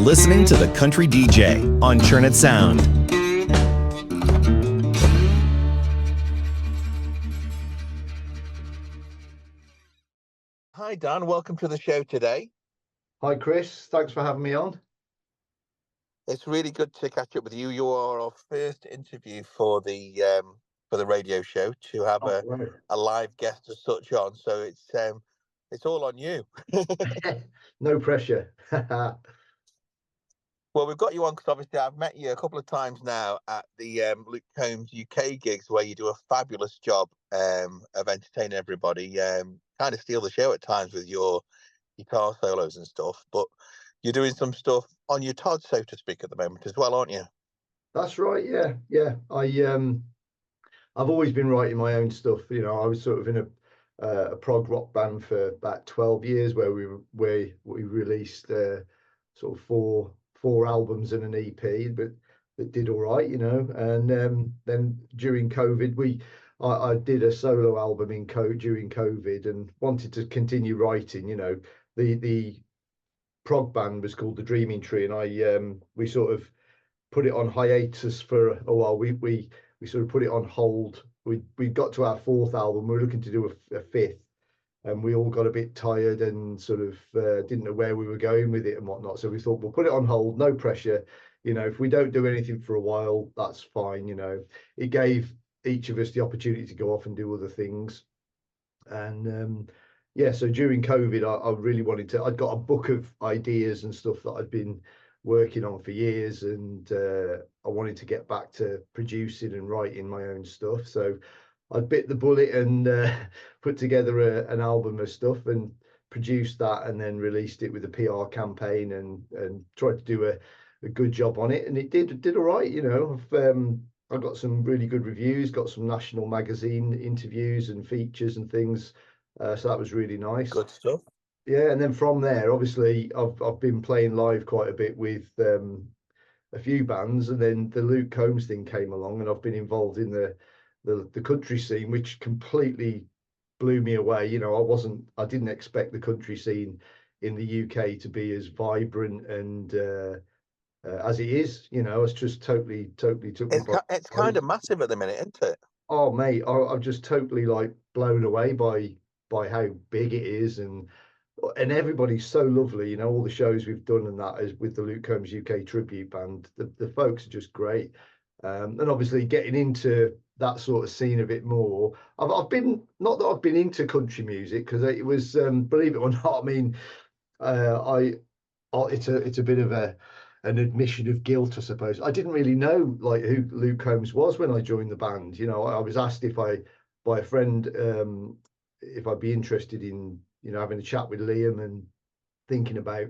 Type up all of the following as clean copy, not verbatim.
listening to The Country DJ on Churnet Sound. Hi, Dan. Welcome to the show today. Hi, Chris. Thanks for having me on. It's really good to catch up with you. You are our first interview for the radio show to have a live guest as such on. So it's all on you. No pressure. Well, we've got you on because obviously I've met you a couple of times now at the Luke Combs UK gigs, where you do a fabulous job of entertaining everybody. Kind of steal the show at times with your guitar solos and stuff, but you're doing some stuff on your Todd, so to speak, at the moment as well, aren't you? That's right. Yeah. I've always been writing my own stuff. You know, I was sort of in a prog rock band for about 12 years, where we released sort of four albums and an EP, but that did all right, you know. And then during COVID, I did a solo album during COVID, and wanted to continue writing. You know, the prog band was called the Dreaming Tree, and we sort of put it on hiatus for a while. We sort of put it on hold. We got to our fourth album. We were looking to do a fifth, and we all got a bit tired and sort of didn't know where we were going with it and whatnot. So we thought, we'll put it on hold, no pressure. You know, if we don't do anything for a while, that's fine. You know, it gave each of us the opportunity to go off and do other things. And yeah, so during COVID, I really wanted to. I'd got a book of ideas and stuff that I'd been working on for years, and I wanted to get back to producing and writing my own stuff. So I bit the bullet and put together an album of stuff and produced that, and then released it with a PR campaign and tried to do a good job on it, and it did all right. You know, I've got some really good reviews, got some national magazine interviews and features and things. So that was really nice. Good stuff. Yeah, and then from there, obviously, I've been playing live quite a bit with a few bands, and then the Luke Combs thing came along, and I've been involved in the country scene, which completely blew me away. You know, I didn't expect the country scene in the UK to be as vibrant and as it is. You know, it's just totally took me by. It's kind of massive at the minute, isn't it? Oh, mate, I'm just totally like blown away by how big it is, and everybody's so lovely. You know, all the shows we've done and that is with the Luke Combs UK tribute band. The folks are just great, and obviously getting into that sort of scene a bit more. I've been, not that I've been into country music, because it was believe it or not, I mean, it's a bit of an admission of guilt, I suppose. I didn't really know like who Luke Combs was when I joined the band. You know, I was asked by a friend if I'd be interested in, you know, having a chat with Liam and thinking about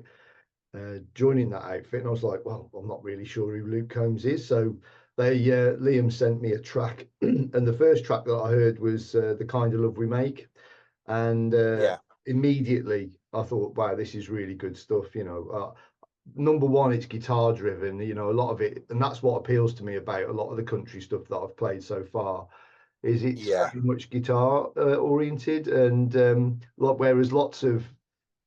joining that outfit, and I was like, well, I'm not really sure who Luke Combs is. So Liam sent me a track, and the first track that I heard was The Kind of Love We Make, and immediately I thought, wow, this is really good stuff. You know, number one, it's guitar driven, you know, a lot of it, and that's what appeals to me about a lot of the country stuff that I've played so far, is it's very much guitar oriented, and whereas lots of,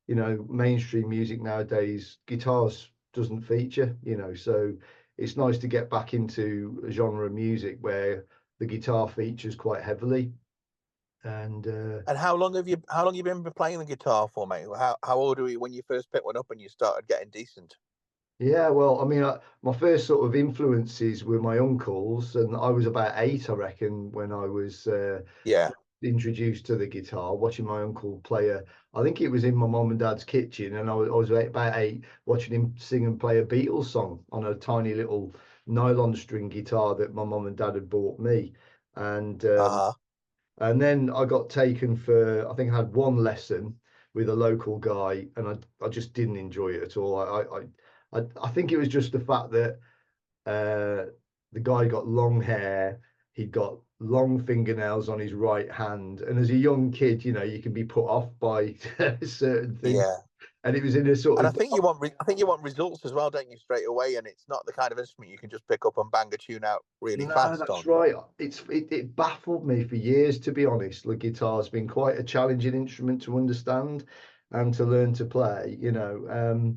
you know, mainstream music nowadays, guitars doesn't feature, you know. So it's nice to get back into a genre of music where the guitar features quite heavily. And how long have you been playing the guitar for, mate? How old were you when you first picked one up and you started getting decent? Yeah, well, I mean, my first sort of influences were my uncles, and I was about 8, I reckon, when I was introduced to the guitar, watching my uncle play I think it was in my mum and dad's kitchen, and I was about 8, watching him sing and play a Beatles song on a tiny little nylon string guitar that my mum and dad had bought me. And then I got taken for, I think I had one lesson with a local guy, and I just didn't enjoy it at all. I think it was just the fact that the guy got long hair, he'd got long fingernails on his right hand, and as a young kid, you know, you can be put off by certain things. Yeah. And it was in a sort and of. I think you want results as well, don't you, straight away? And it's not the kind of instrument you can just pick up and bang a tune out really fast. No, that's right. It baffled me for years, to be honest. The guitar's been quite a challenging instrument to understand and to learn to play, you know.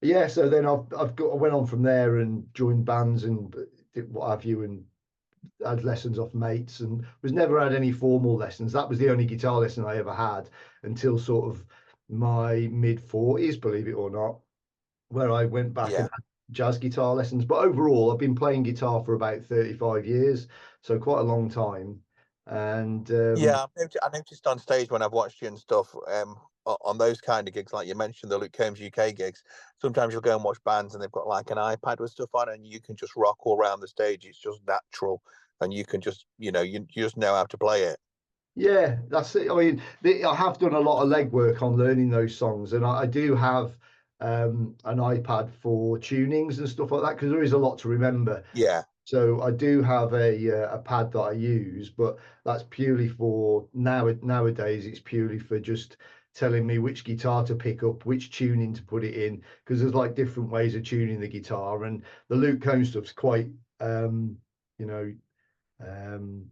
yeah, so then I went on from there and joined bands and did what have you, and had lessons off mates, and was never had any formal lessons. That was the only guitar lesson I ever had until sort of my mid 40s, believe it or not, where I went back Yeah. and had jazz guitar lessons. But overall, I've been playing guitar for about 35 years, so quite a long time. And Yeah, I noticed on stage when I've watched you and stuff, on those kind of gigs, like you mentioned, the Luke Combs UK gigs. Sometimes you'll go and watch bands, and they've got like an iPad with stuff on, and you can just rock all around the stage. It's just natural, and you can just, you just know how to play it. yeah, that's it. I mean, I have done a lot of legwork on learning those songs, and I do have an iPad for tunings and stuff like that because there is a lot to remember. Yeah, So I do have a pad that I use, but that's purely for nowadays. It's purely for just telling me which guitar to pick up, which tuning to put it in, because there's like different ways of tuning the guitar, and the Luke Combs stuff's quite you know um,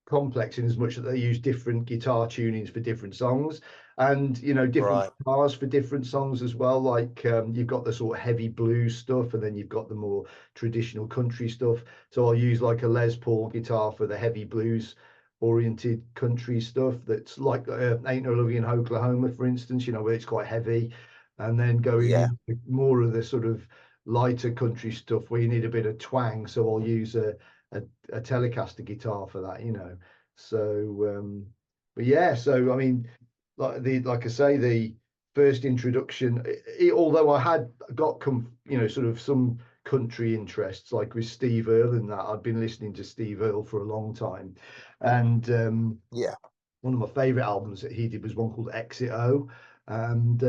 complex in as much that they use different guitar tunings for different songs, and different right. guitars for different songs as well. Like you've got the sort of heavy blues stuff, and then you've got the more traditional country stuff. So I'll use like a Les Paul guitar for the heavy blues oriented country stuff that's like Ain't No Love in Oklahoma, for instance, where it's quite heavy, and then going Yeah, in more of the sort of lighter country stuff where you need a bit of twang. So I'll use a, a Telecaster guitar for that. So, but yeah, so I mean, like I say, the first introduction, although I had got sort of some country interests, like with Steve Earle and that, I'd been listening to Steve Earle for a long time, and yeah. one of my favorite albums that he did was one called Exit O, and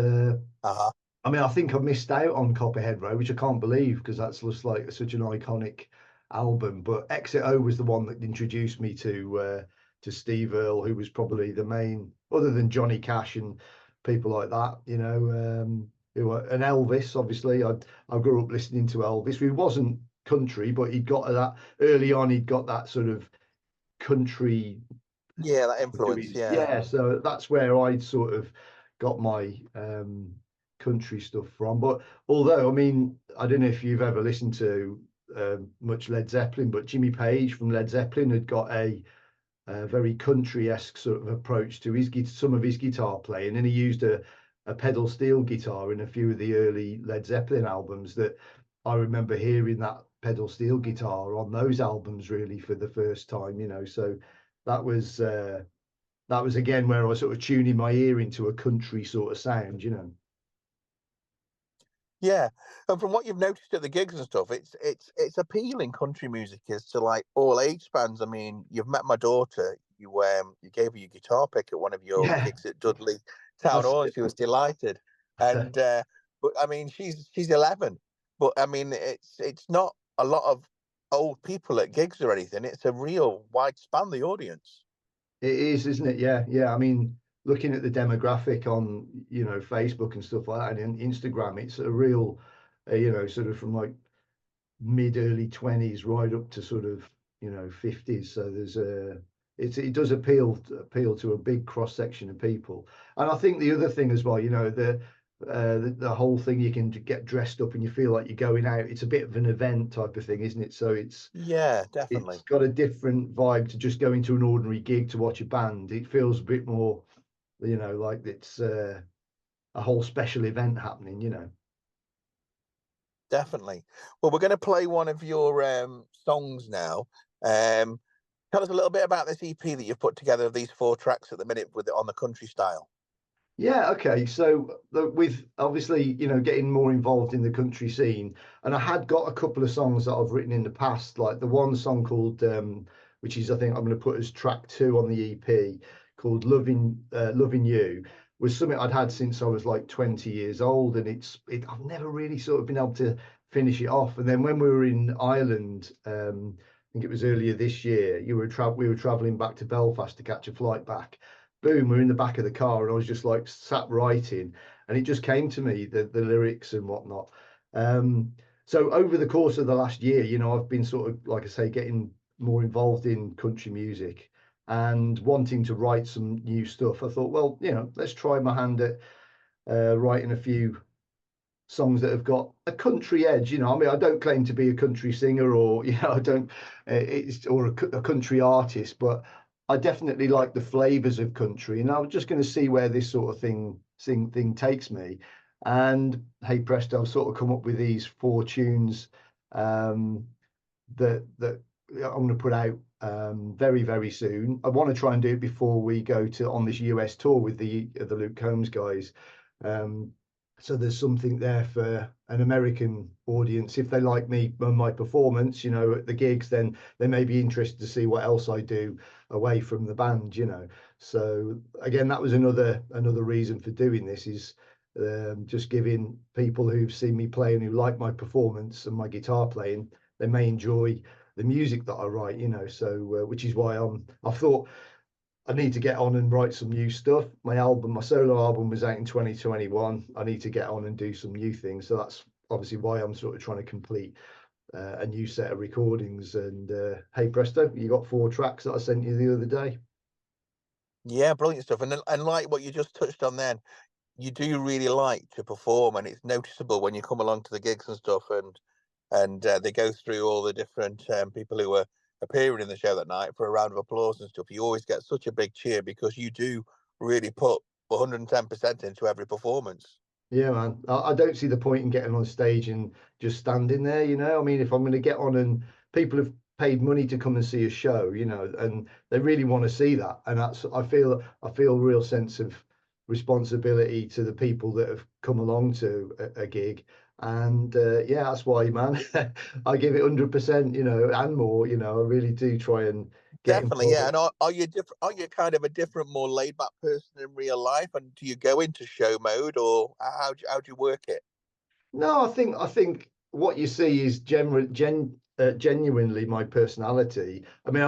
Uh-huh. I mean, I think I missed out on Copperhead Road, which I can't believe because that's just like such an iconic album. But Exit O was the one that introduced me to Steve Earle, who was probably the main, other than Johnny Cash and people like that, and Elvis. Obviously, I grew up listening to Elvis. He wasn't country, but he'd got that early on. He'd got that sort of country Yeah, that to influence. his, Yeah. yeah, so that's where I'd sort of got my country stuff from. But although, I mean, I don't know if you've ever listened to much Led Zeppelin, but Jimmy Page from Led Zeppelin had got a very country-esque sort of approach to some of his guitar playing, and he used a pedal steel guitar in a few of the early Led Zeppelin albums that I remember hearing that pedal steel guitar on those albums really for the first time. So that was again where I was sort of tuning my ear into a country sort of sound. Yeah, and from what you've noticed at the gigs and stuff, it's appealing. Country music is to like all age spans. I mean, you've met my daughter. You gave her your guitar pick at one of your Yeah, gigs at Dudley Town that's Hall, and it. she was delighted. And but I mean, she's 11, but I mean, it's not a lot of old people at gigs or anything. It's a real wide span the audience. It is, isn't it? Yeah, yeah. I mean, looking at the demographic on Facebook and stuff like that, and Instagram, it's a real, sort of from like mid early 20s right up to sort of 50s. So it does appeal to a big cross section of people. And I think the other thing as well, the whole thing, you can get dressed up and you feel like you're going out. It's a bit of an event type of thing, isn't it? So Yeah, it's definitely. got a different vibe to just going to an ordinary gig to watch a band. It feels a bit more, like it's a whole special event happening. Definitely. Well, we're going to play one of your songs now. Um, Tell us a little bit about this EP that you've put together of these 4 tracks at the minute with it on the country style. Yeah, okay. So with obviously, getting more involved in the country scene, and I had got a couple of songs that I've written in the past, like the one song called, which is I think I'm going to put as track 2 on the EP, called "Loving You," was something I'd had since I was like 20 years old, and I've never really sort of been able to finish it off. And then when we were in Ireland, I think it was earlier this year, we were traveling back to Belfast to catch a flight back. Boom, we're in the back of the car, and I was just like sat writing, and it just came to me, the lyrics and whatnot. So over the course of the last year, I've been sort of, like I say, getting more involved in country music and wanting to write some new stuff. I thought, well, let's try my hand at writing a few songs that have got a country edge. You know, I mean, I don't claim to be a country singer, or I don't, it's or a country artist, but I definitely like the flavors of country, and I'm just going to see where this sort of thing takes me. And hey presto, I've sort of come up with these 4 tunes that I'm going to put out very, very soon. I want to try and do it before we go on this US tour with the Luke Combs guys. So there's something there for an American audience. If they like me and my performance, at the gigs, then they may be interested to see what else I do away from the band, So again, that was another reason for doing this, is just giving people who've seen me play and who like my performance and my guitar playing, they may enjoy the music that I write, So which is why I thought I need to get on and write some new stuff. My solo album was out in 2021. I need to get on and do some new things. So that's obviously why I'm sort of trying to complete a new set of recordings. And hey presto, you got 4 tracks that I sent you the other day. Yeah, brilliant stuff. And like what you just touched on then, you do really like to perform, and it's noticeable when you come along to the gigs and stuff, and they go through all the different people who are appearing in the show that night for a round of applause and stuff. You always get such a big cheer because you do really put 110% into every performance. Yeah, man. I don't see the point in getting on stage and just standing there, I mean, if I'm going to get on and people have paid money to come and see a show, and they really want to see that. And I feel a real sense of responsibility to the people that have come along to a gig. And yeah, that's why, man, I give it 100%, and more, I really do try and get Definitely, yeah. involved. And are you different? Are you kind of a different, more laid back person in real life? And do you go into show mode, or how do you work it? No, I think what you see is genuinely my personality. I mean,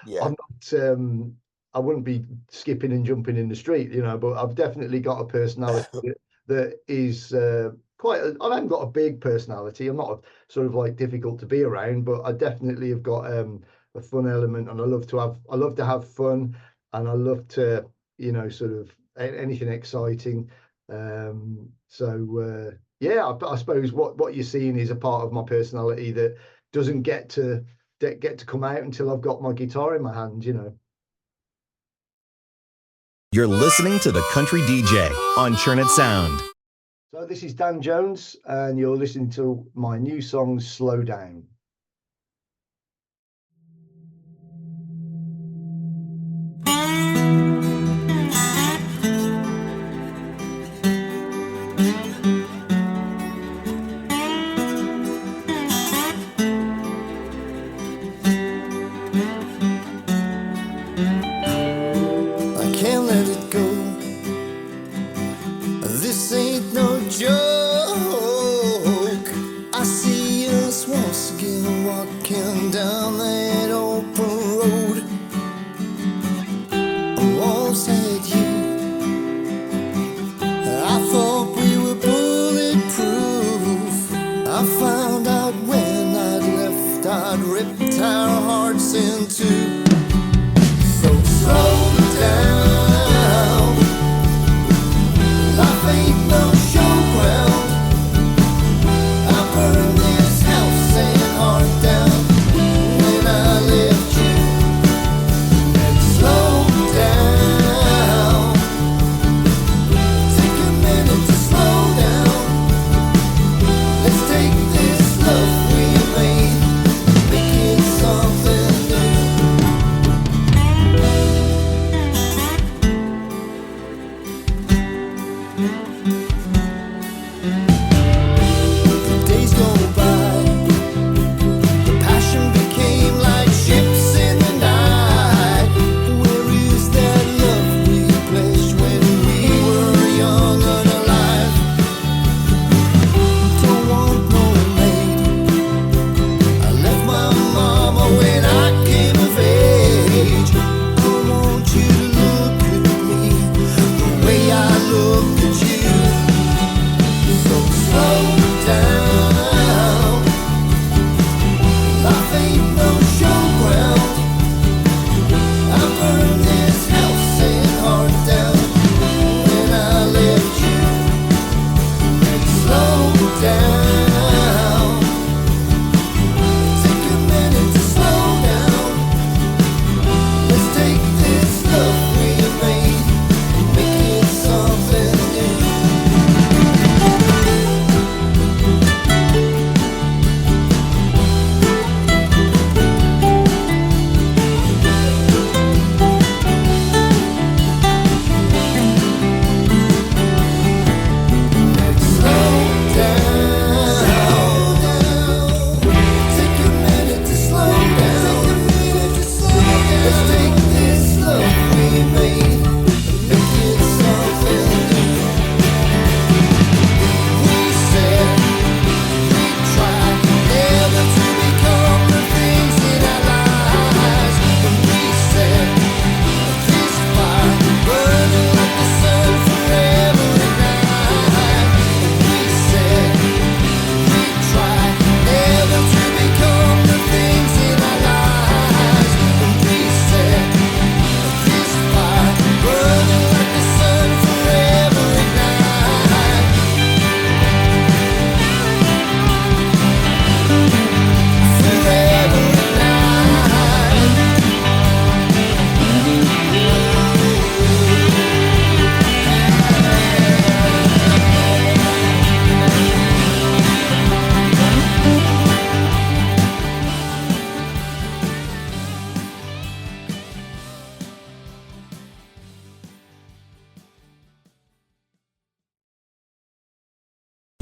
Yeah. I'm not, I wouldn't be skipping and jumping in the street, but I've definitely got a personality that is I haven't got a big personality. I'm not sort of like difficult to be around, but I definitely have got a fun element, and I love to have fun, and I love to, sort of anything exciting. So yeah, I suppose what you're seeing is a part of my personality that doesn't get to come out until I've got my guitar in my hand, You're listening to The Country DJ on Churnet Sound. So this is Dan Jones, and you're listening to my new song, Slow Down. Something new.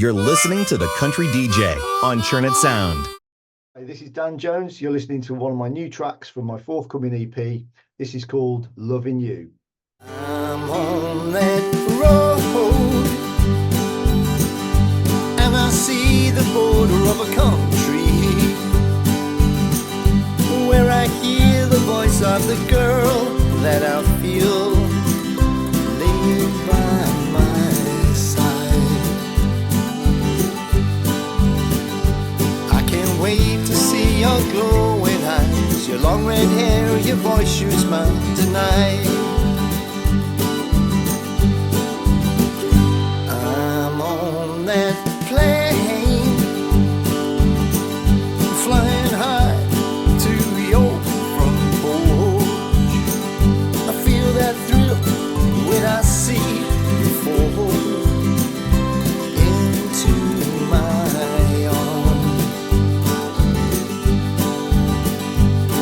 You're listening to the Country DJ on Churnet Sound. Hey, this is Dan Jones. You're listening to one of my new tracks from my forthcoming EP. This is called Loving You. I'm on that road and I see the border of a country where I hear the voice of the girl that I feel laying by my side. I can't wait to see your glowing eyes, your long red hair, your voice, your smile tonight. I'm on that plane, flying high to your front porch. I feel that thrill when I see you fall into my arms.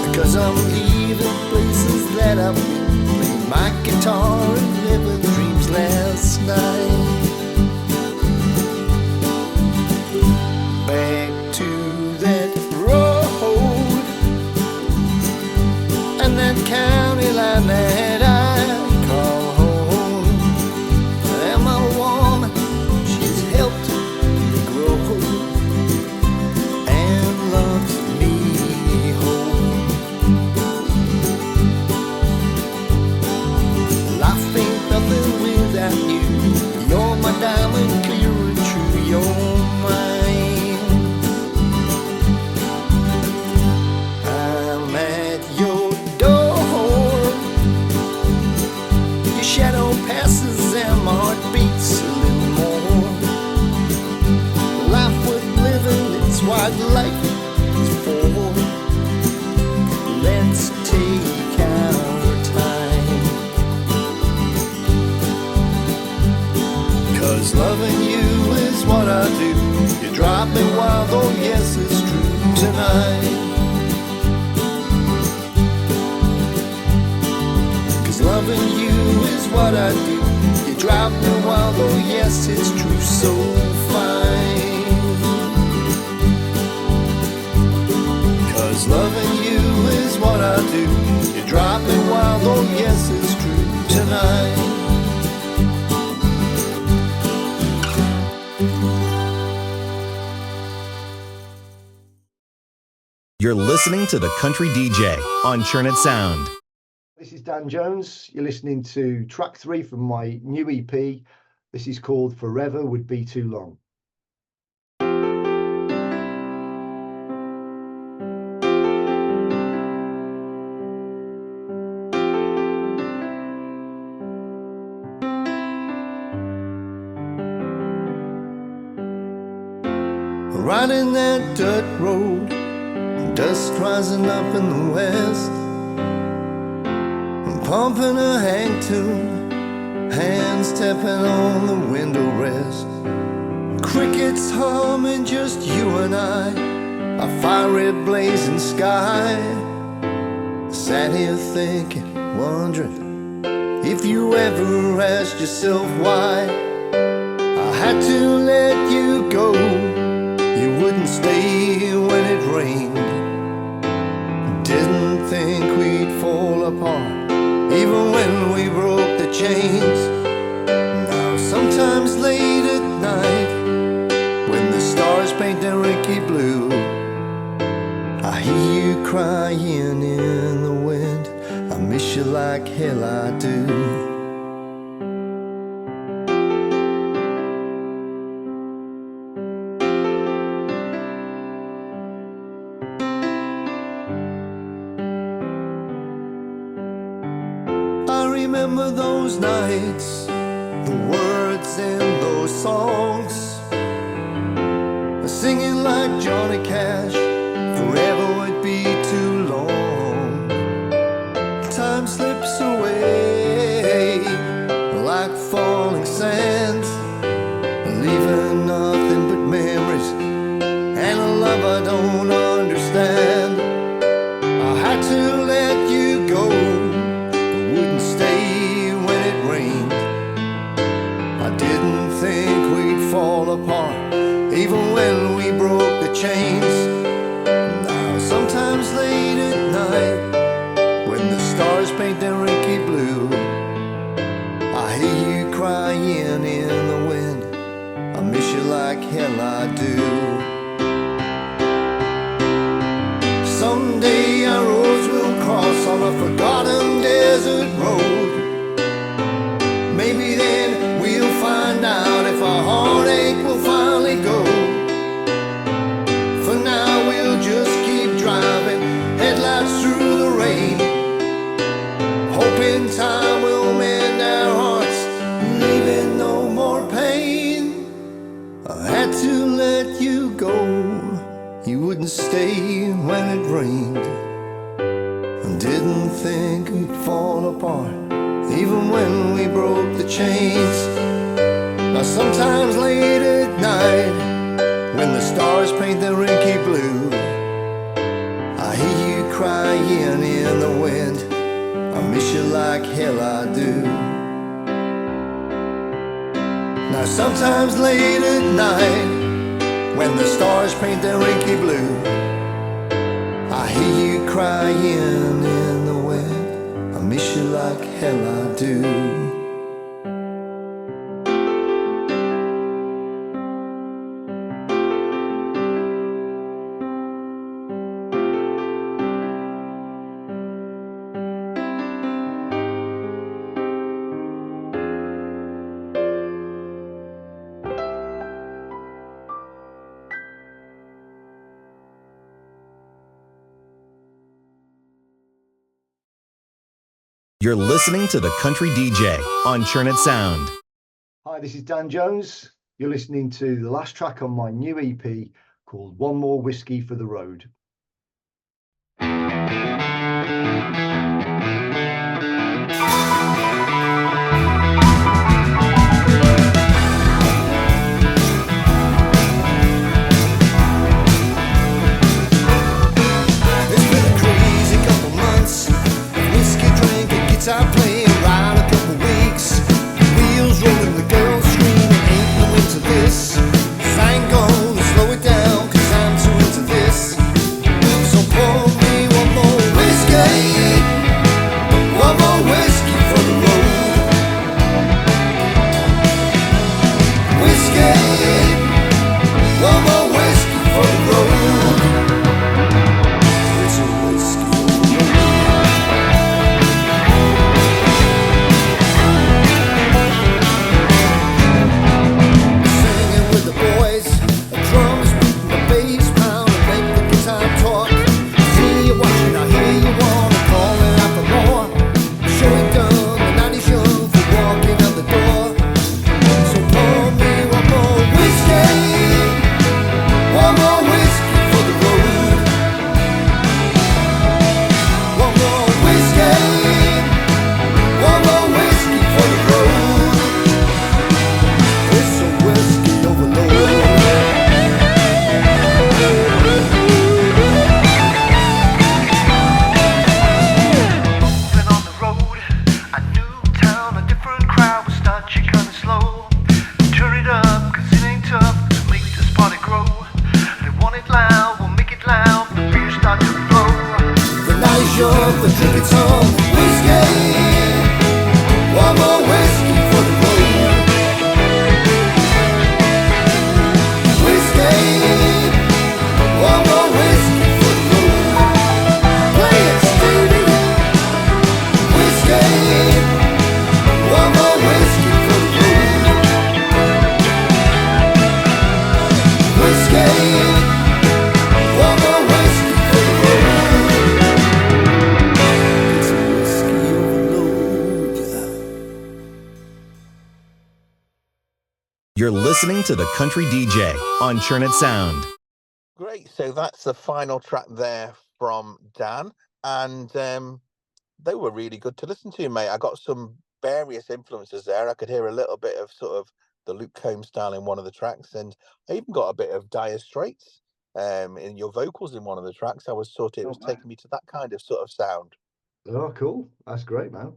Because I'm leaving places that I've been, playing my guitar and living dreams last night. Back to that road and that county line that I call home. And my woman, she's helped me grow and loves me home. Life ain't nothing without you. You're my diamond, clear and true. You're mine. I'm at your door. Your shadow passes and my heart beats a little more. Life worth living, it's what life is for. Let's take our time. 'Cause loving you is what I do. You drive me wild, oh yes, it's true tonight. 'Cause loving you is what I do. You drive me wild, oh yes, it's true, so fine. 'Cause loving you is what I do. You drive me wild, oh yes, it's true tonight. You're listening to the Country DJ on Churnet Sound. This is Dan Jones. You're listening to track 3 from my new EP. This is called Forever Would Be Too Long. Riding that dirt road, dust rising up in the west, pumping a hang tune, hands tapping on the window rest. Crickets humming, just you and I, a fiery blazing sky. Sat here thinking, wondering if you ever asked yourself why I had to let you go. You wouldn't stay when it rained. Didn't think we'd fall apart, even when we broke the chains. Now sometimes late at night, when the stars paint their inky blue, I hear you crying in the wind. I miss you like hell I do. Remember those nights, the words in those songs, singing like Johnny Cash, forever would be too long. Time slips away like falling sands, leaving nothing but memories and a love I don't understand. I had to let you go, wouldn't stay when it rained. I didn't think we'd fall apart, even when we broke the chains. Now sometimes late at night, when the stars paint their inky blue, I hear you crying in the wind. I miss you like hell I do. Someday our roads will cross on a forgotten desert road. Maybe then we'll find out if our heartache will finally go. For now we'll just keep driving, headlights through the rain, hoping time will mend our hearts, leaving no more pain. I had to let you go, you wouldn't stay when it rained. I didn't think we'd fall apart, even when we broke the chains. Now sometimes late at night, when the stars paint their inky blue, I hear you crying in the wind. I miss you like hell I do. Now sometimes late at night, when the stars paint their inky blue, I hear you crying in the wind. I miss you like hell I do. You're listening to The Country DJ on Churnet Sound. Hi, this is Dan Jones. You're listening to the last track on my new EP called One More Whiskey for the Road. It's been a crazy couple months, whiskey drinking, guitar playing, around a couple weeks, wheels rolling, the girls screaming, ain't no into this. So I ain't gonna slow it down, 'cause I'm too into this. So pour me one more whiskey, one more whiskey for the road. Whiskey, one more whiskey for the road. It's a whiskey overload. Singing with the boys, the drums beating, the bass pounding, make the guitar talk. See you watching, I hear you wanting, calling out for more. Show it done, the night is young for walking out the door. So pour me one more whiskey, one more whiskey for the road. One more whiskey, one more whiskey for the road. It's a whiskey overload. Moving on the road, a new town, a different crowd. We start you kinda slow. Turn it up, 'cause it ain't tough to make this party grow. They want it loud, we'll make it loud. The beer start to flow. The night is young, we're drinking some whiskey. One more whiskey for the road. Whiskey, one more whiskey for the road. Play it, Stevie. Whiskey, one more whiskey for the road. Whiskey, one more whiskey for the road. It's a whiskey overload. You're listening to The Country DJ on Churnet Sound. Great. So that's the final track there from Dan. And they were really good to listen to, mate. I got some various influences there. I could hear a little bit of sort of the Luke Combs style in one of the tracks. And I even got a bit of Dire Straits in your vocals in one of the tracks. I was sort of, it was wow. taking me to that kind of sort of sound. Oh, cool. That's great, man.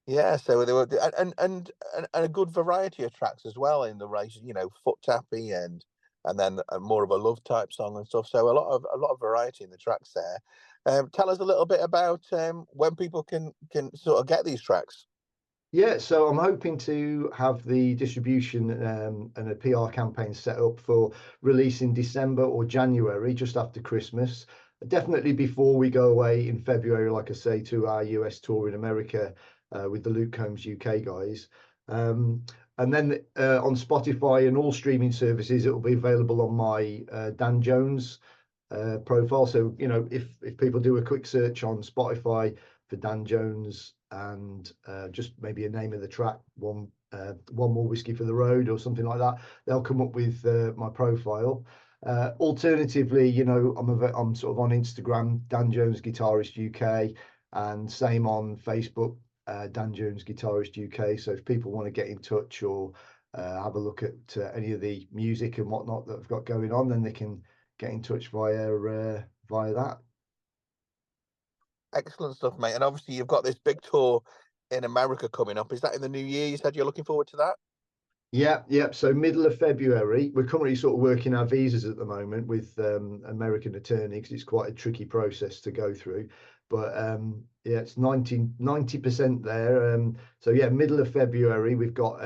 Yeah, so there were and a good variety of tracks as well in the race. You know, foot tappy and then more of a love type song and stuff. So a lot of variety in the tracks there. Tell us a little bit about when people can sort of get these tracks. Yeah, so I'm hoping to have the distribution and a PR campaign set up for release in December or January, just after Christmas. Definitely before we go away in February, like I say, to our US tour in America with the Luke Combs UK guys. And then on Spotify and all streaming services, it will be available on my Dan Jones profile. So, you know, if people do a quick search on Spotify for Dan Jones and just maybe a name of the track, one more whiskey for the road or something like that, they'll come up with my profile. Alternatively, you know, I'm sort of on Instagram, Dan Jones Guitarist UK, and same on Facebook, Dan Jones Guitarist UK. So if people want to get in touch or have a look at any of the music and whatnot that I've got going on, then they can get in touch via that. Excellent stuff, mate. And obviously you've got this big tour in America coming up. Is that in the new year? You said you're looking forward to that? Yeah. So middle of February, we're currently sort of working our visas at the moment with American attorney because it's quite a tricky process to go through. But yeah, it's 90% there. So yeah, middle of February, we've got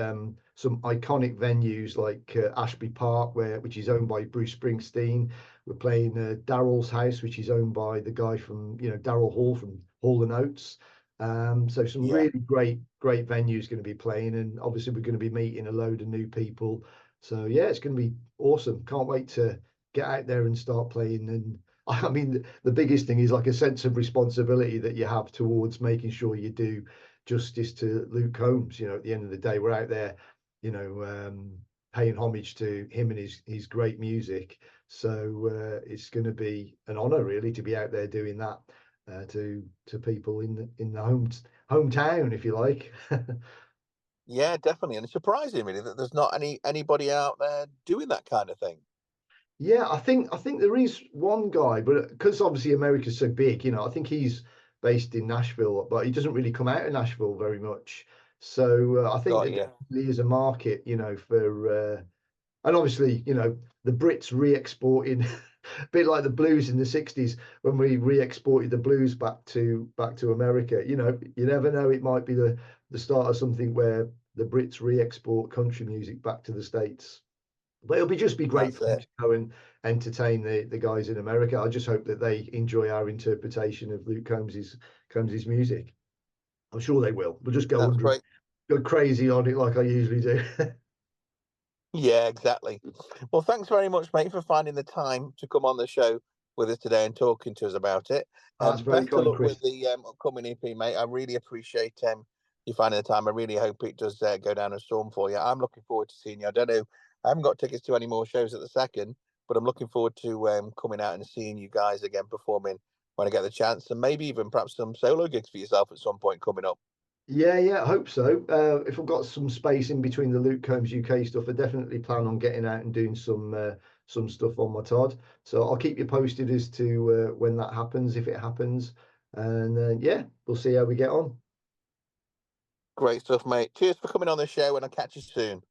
some iconic venues like Ashby Park, which is owned by Bruce Springsteen. We're playing Daryl's House, which is owned by the guy from, you know, Daryl Hall from Hall and Oates. So some Yeah. really great venues going to be playing, and obviously we're going to be meeting a load of new people. So yeah, it's going to be awesome. Can't wait to get out there and start playing. And I mean, the biggest thing is like a sense of responsibility that you have towards making sure you do justice to Luke Combs. You know, at the end of the day, we're out there, you know, paying homage to him and his great music. So it's going to be an honor really to be out there doing that. To people in the hometown, if you like. Yeah, definitely. And it's surprising really that there's not anybody out there doing that kind of thing. Yeah, I think there is one guy, but because obviously America's so big, you know, I think he's based in Nashville, but he doesn't really come out of Nashville very much. So I think Got there you. definitely is a market, you know, for and obviously, you know, the Brits re-exporting, a bit like the blues in the 60s when we re-exported the blues back to America. You know, you never know, it might be the start of something where the Brits re-export country music back to the States. But it'll just be great That's for them it. to go and entertain the guys in America. I just hope that they enjoy our interpretation of Luke Combs's music. I'm sure they will. We'll just That's great. go crazy on it like I usually do. Yeah, exactly. Well, thanks very much, mate, for finding the time to come on the show with us today and talking to us about it. That's very Best of kind, luck with Chris. the upcoming EP, mate. I really appreciate you finding the time. I really hope it does go down a storm for you. I'm looking forward to seeing you. I don't know, I haven't got tickets to any more shows at the second, but I'm looking forward to coming out and seeing you guys again performing when I get the chance, and maybe even perhaps some solo gigs for yourself at some point coming up. Yeah, I hope so. If I've got some space in between the Luke Combs UK stuff, I definitely plan on getting out and doing some stuff on my Todd. So I'll keep you posted as to when that happens, if it happens. And yeah, we'll see how we get on. Great stuff, mate. Cheers for coming on the show, and I'll catch you soon.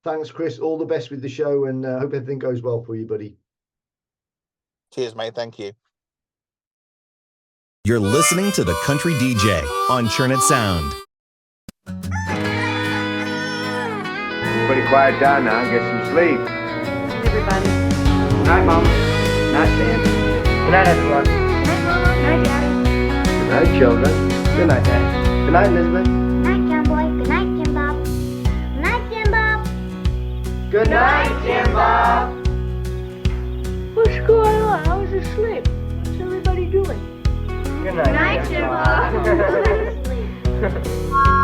Thanks, Chris. All the best with the show, and hope everything goes well for you, buddy. Cheers, mate. Thank you. You're listening to The Country DJ on Churnet Sound. Everybody quiet down now and get some sleep. Everybody. Good night, Mom. Good night, Dan. Good night, everyone. Night, Mom. Night, Daddy. Good night, children. Good night, Dad. Good night, Elizabeth. Night, John Boy. Good night, Jim Bob. Good night, Jim Bob. Good night, Jim Bob. What's going on? I was asleep. What's everybody doing? Good Good night, Jim Bob. Sleep.